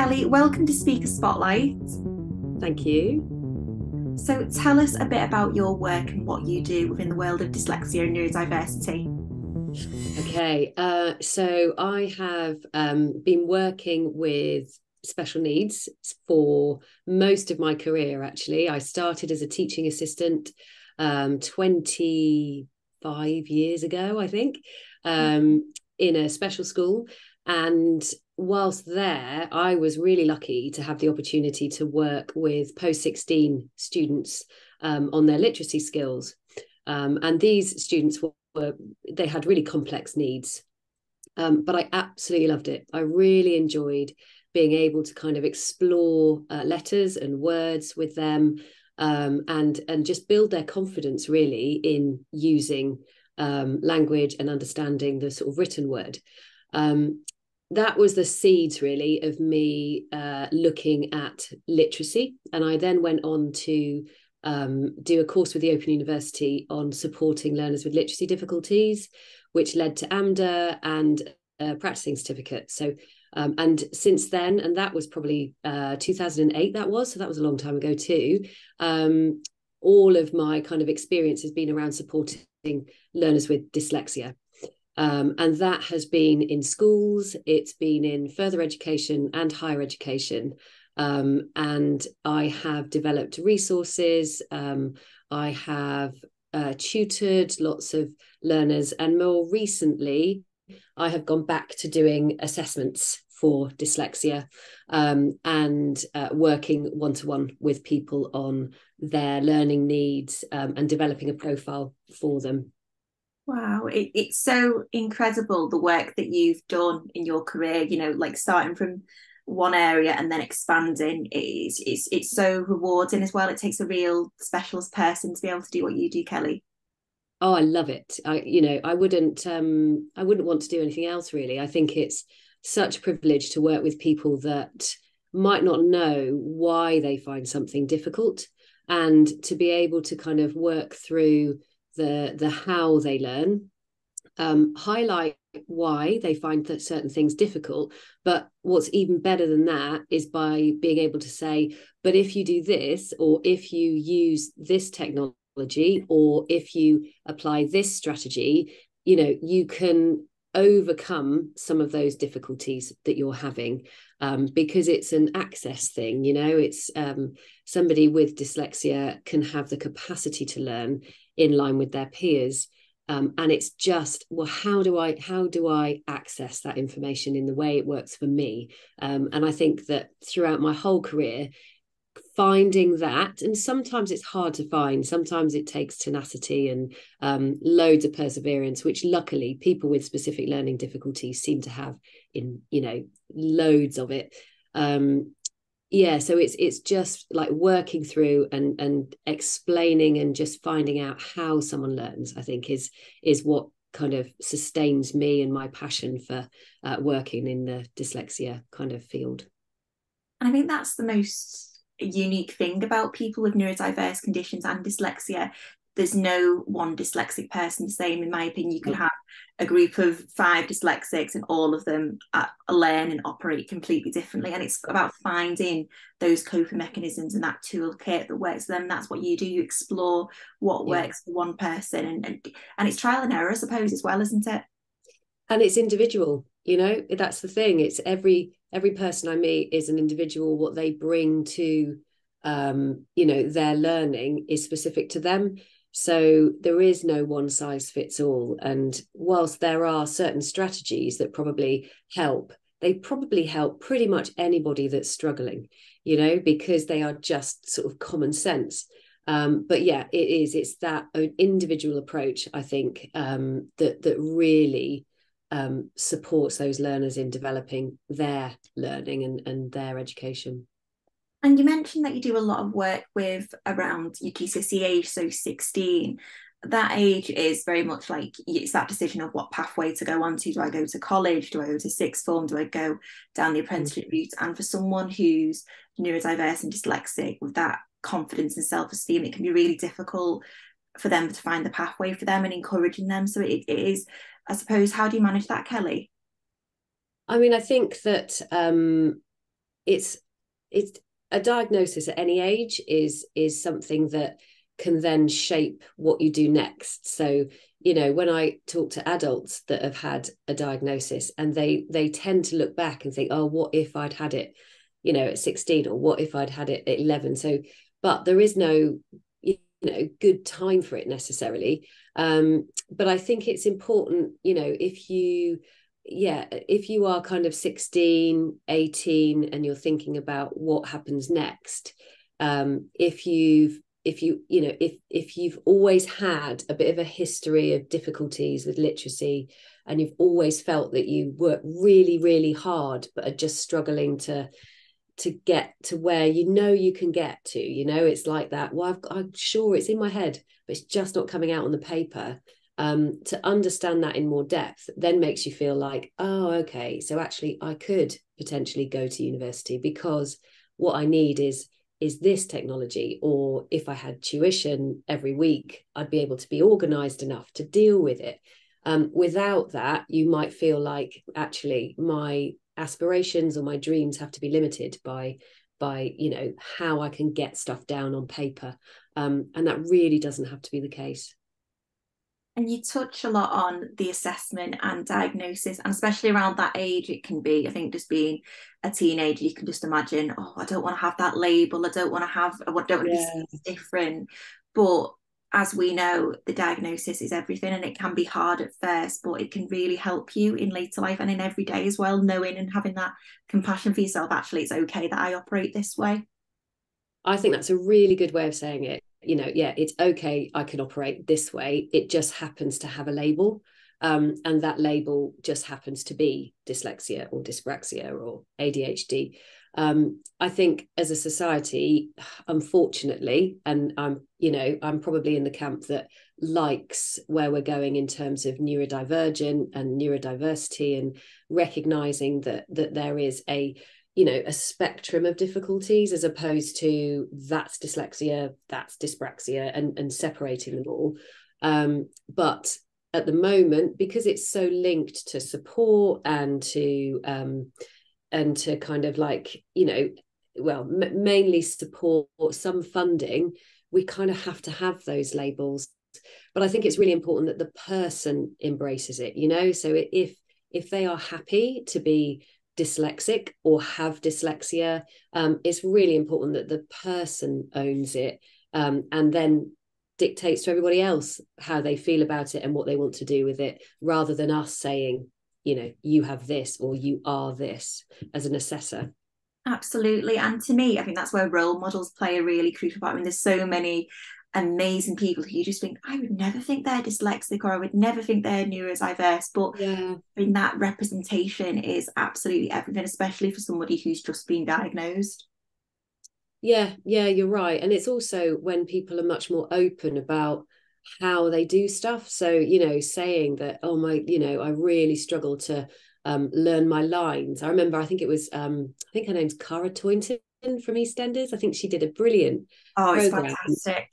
Kelly, welcome to Speaker Spotlight. Thank you. So, tell us a bit about your work and what you do within the world of dyslexia and neurodiversity. Okay, so I have been working with special needs for most of my career, actually. I started as a teaching assistant 25 years ago, I think, in a special school. And whilst there, I was really lucky to have the opportunity to work with post-16 students on their literacy skills. And these students they had really complex needs. But I absolutely loved it. I really enjoyed being able to kind of explore letters and words with them, and just build their confidence really in using language and understanding the sort of written word. That was the seeds really of me looking at literacy. And I then went on to do a course with the Open University on supporting learners with literacy difficulties, which led to AMDA and a practicing certificate. So, and since then, and that was probably 2008, so that was a long time ago too. All of my kind of experience has been around supporting learners with dyslexia. And that has been in schools, it's been in further education and higher education. And I have developed resources. I have tutored lots of learners, and more recently, I have gone back to doing assessments for dyslexia, and working one-to-one with people on their learning needs, and developing a profile for them. Wow, it's so incredible the work that you've done in your career, like starting from one area and then expanding. It's so rewarding as well. It takes a real specialist person to be able to do what you do, Kelly. Oh, I love it. I wouldn't want to do anything else really. I think it's such a privilege to work with people that might not know why they find something difficult, and to be able to kind of work through the how they learn, highlight why they find that certain things difficult. But what's even better than that is by being able to say, but if you do this, or if you use this technology, or if you apply this strategy, you can overcome some of those difficulties that you're having, because it's an access thing. It's somebody with dyslexia can have the capacity to learn in line with their peers. And it's just, well, how do I access that information in the way it works for me? And I think that throughout my whole career, finding that, and sometimes it's hard to find, sometimes it takes tenacity and loads of perseverance, which luckily people with specific learning difficulties seem to have in loads of it. Yeah, so it's just like working through and explaining and just finding out how someone learns, I think is what kind of sustains me and my passion for working in the dyslexia kind of field. And I think that's the most unique thing about people with neurodiverse conditions and dyslexia. There's no one dyslexic person the same. In my opinion, you could have a group of 5 dyslexics and all of them learn and operate completely differently. And it's about finding those coping mechanisms and that toolkit that works for them. That's what you do. You explore what Yeah. works for one person, and it's trial and error, I suppose, as well, isn't it? And it's individual, that's the thing. It's every person I meet is an individual. What they bring to their learning is specific to them. So there is no one size fits all. And whilst there are certain strategies that probably help, they probably help pretty much anybody that's struggling, because they are just sort of common sense. But yeah, it's that individual approach, I think, that really supports those learners in developing their learning and their education. And you mentioned that you do a lot of work with around your GCSE age, so 16. That age is very much like it's that decision of what pathway to go on to. Do I go to college? Do I go to sixth form? Do I go down the apprenticeship route? And for someone who's neurodiverse and dyslexic with that confidence and self-esteem, it can be really difficult for them to find the pathway for them and encouraging them. So it is, I suppose, how do you manage that, Kelly? I mean, I think that it's a diagnosis at any age is something that can then shape what you do next. So, you know, when I talk to adults that have had a diagnosis, and they tend to look back and think, oh, what if I'd had it, you know, at 16, or what if I'd had it at 11? So, but there is no, you know, good time for it necessarily. But I think it's important, you know, if you are kind of 16, 18, and you're thinking about what happens next, if you've always had a bit of a history of difficulties with literacy, and you've always felt that you work really, really hard but are just struggling to get to where you know you can get to, you know, it's like that, well, I'm sure it's in my head but it's just not coming out on the paper. To understand that in more depth then makes you feel like, oh, okay, so actually I could potentially go to university, because what I need is this technology, or if I had tuition every week I'd be able to be organized enough to deal with it. Without that, you might feel like actually my aspirations or my dreams have to be limited by you know, how I can get stuff down on paper, and that really doesn't have to be the case. And you touch a lot on the assessment and diagnosis, and especially around that age, it can be, I think, just being a teenager, you can just imagine, oh, I don't want to have that label. I don't want to have, I don't want to be seen as different. But as we know, the diagnosis is everything, and it can be hard at first, but it can really help you in later life and in every day as well, knowing and having that compassion for yourself. Actually, it's okay that I operate this way. I think that's a really good way of saying it. You know, yeah, it's okay, I can operate this way. It just happens to have a label. And that label just happens to be dyslexia or dyspraxia or ADHD. I think as a society, unfortunately, and I'm probably in the camp that likes where we're going in terms of neurodivergent and neurodiversity, and recognizing that there is a, you know, a spectrum of difficulties, as opposed to that's dyslexia, that's dyspraxia, and separating them all. But at the moment, because it's so linked to support and to kind of like, you know, well, mainly support, some funding, we kind of have to have those labels. But I think it's really important that the person embraces it, you know. So if they are happy to be dyslexic or have dyslexia, it's really important that the person owns it, and then dictates to everybody else how they feel about it and what they want to do with it, rather than us saying, you know, you have this or you are this, as an assessor. Absolutely. And to me, I think that's where role models play a really crucial part. I mean, there's so many amazing people who you just think, I would never think they're dyslexic, or I would never think they're neurodiverse. But Yeah. I mean, that representation is absolutely everything, especially for somebody who's just been diagnosed. Yeah, you're right. And it's also when people are much more open about how they do stuff. So, you know, saying that, oh my, you know, I really struggle to learn my lines. I remember, I think it was, I think her name's Cara Toynton from EastEnders. I think she did a brilliant Oh, it's program. fantastic.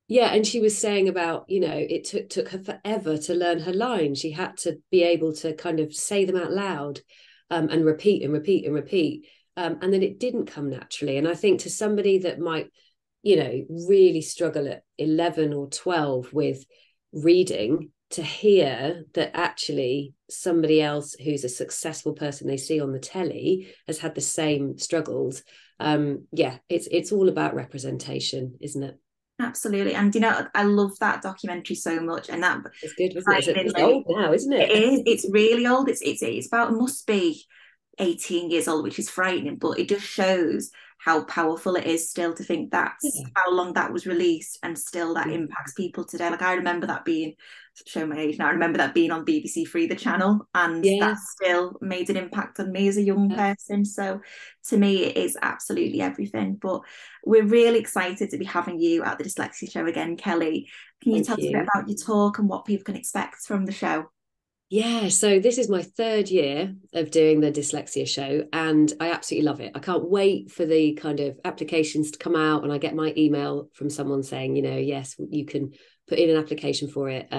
Yeah, and she was saying about, you know, it took her forever to learn her lines. She had to be able to kind of say them out loud, and repeat and repeat and repeat. And then it didn't come naturally. And I think to somebody that might, you know, really struggle at 11 or 12 with reading, to hear that actually somebody else who's a successful person they see on the telly has had the same struggles. Yeah, it's all about representation, isn't it? Absolutely. And you know, I love that documentary so much. And that It's good, wasn't it? It's frighteningly, old now, isn't it it? is, it's really old. It's about, it must be 18 years old, which is frightening, but it just shows how powerful it is still to think that's Yeah. how long that was released, and still that impacts people today. Like I remember that being, show my age now, I remember that being on BBC Three, the channel, and that Yeah. still made an impact on me as a young Yeah. person. So to me, it is absolutely everything. But we're really excited to be having you at the Dyslexia Show again, Kelly. Can you tell Thank us a bit you. about your talk and what people can expect from the show? Yeah, so this is my third year of doing the dyslexia show, and I absolutely love it. I can't wait for the kind of applications to come out, and I get my email from someone saying, you know, yes, you can put in an application for it,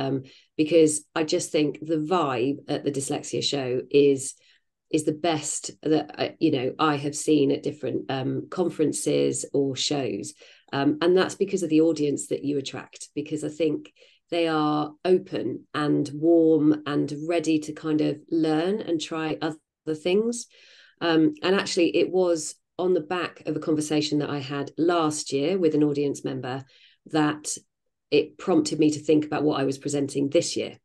because I just think the vibe at the dyslexia show is is the best that I have seen at different conferences or shows, and that's because of the audience that you attract, because I think they are open and warm and ready to kind of learn and try other things. And actually, it was on the back of a conversation that I had last year with an audience member that it prompted me to think about what I was presenting this year.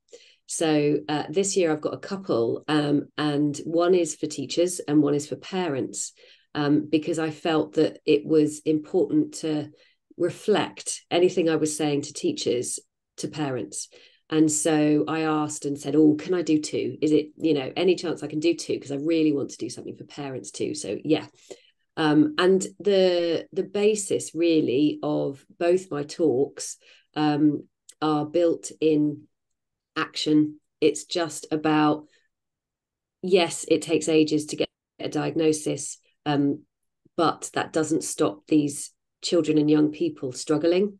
So this year I've got a couple, and one is for teachers and one is for parents, because I felt that it was important to reflect anything I was saying to teachers to parents. And so I asked and said, oh, can I do two? Is it, any chance I can do two? Because I really want to do something for parents too. So yeah. And the basis really of both my talks are built in action. It's just about, yes, it takes ages to get a diagnosis, but that doesn't stop these children and young people struggling.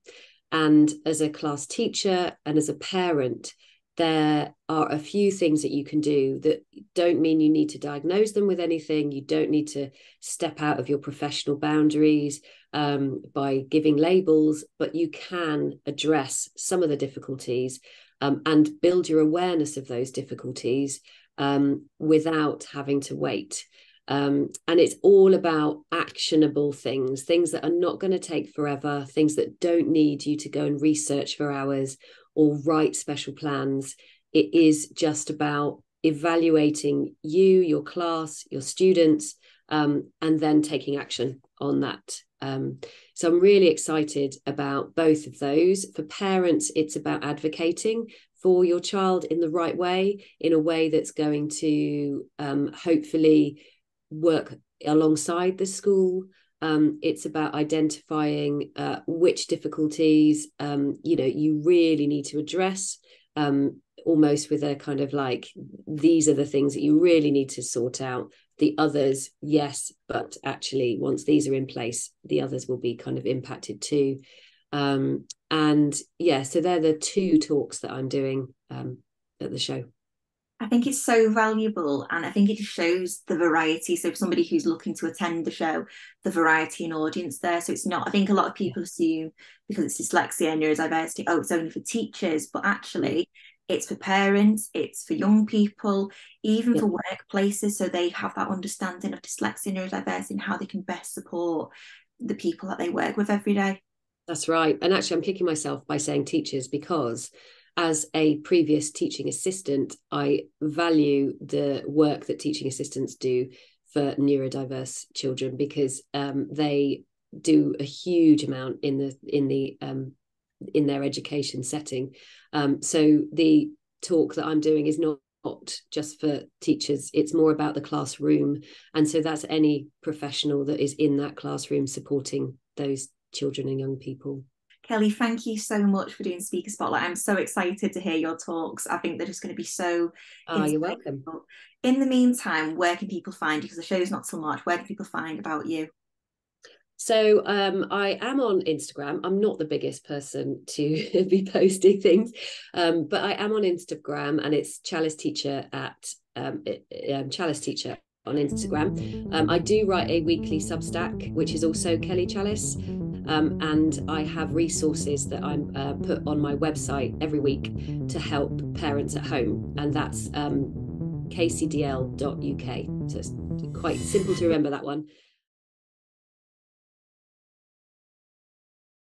And as a class teacher and as a parent, there are a few things that you can do that don't mean you need to diagnose them with anything. You don't need to step out of your professional boundaries by giving labels, but you can address some of the difficulties and build your awareness of those difficulties without having to wait. And it's all about actionable things that are not going to take forever, things that don't need you to go and research for hours or write special plans. It is just about evaluating you, your class, your students, and then taking action on that. So I'm really excited about both of those. For parents, it's about advocating for your child in the right way, in a way that's going to hopefully work alongside the school. It's about identifying which difficulties you really need to address, almost with a kind of like, these are the things that you really need to sort out. The others, yes, but actually once these are in place, the others will be kind of impacted too. And yeah, so they're the two talks that I'm doing at the show. I think it's so valuable, and I think it just shows the variety. So for somebody who's looking to attend the show, the variety in audience there. So it's not, I think a lot of people assume because it's dyslexia and neurodiversity, oh, it's only for teachers, but actually it's for parents, it's for young people, even for workplaces, so they have that understanding of dyslexia, neurodiversity, and how they can best support the people that they work with every day. That's right. And actually, I'm kicking myself by saying teachers, because as a previous teaching assistant, I value the work that teaching assistants do for neurodiverse children, because they do a huge amount in their education setting. So the talk that I'm doing is not just for teachers, it's more about the classroom. And so that's any professional that is in that classroom supporting those children and young people. Kelly, thank you so much for doing Speaker Spotlight. I'm so excited to hear your talks. I think they're just going to be so you're welcome. In the meantime, where can people find you? Because the show's not till March. Where can people find about you? So I am on Instagram. I'm not the biggest person to be posting things, but I am on Instagram, and it's Challis Teacher at Challis Teacher on Instagram. I do write a weekly Substack, which is also Kelly Challis. And I have resources that I'm put on my website every week to help parents at home, and that's kcdl.uk. So it's quite simple to remember, that one.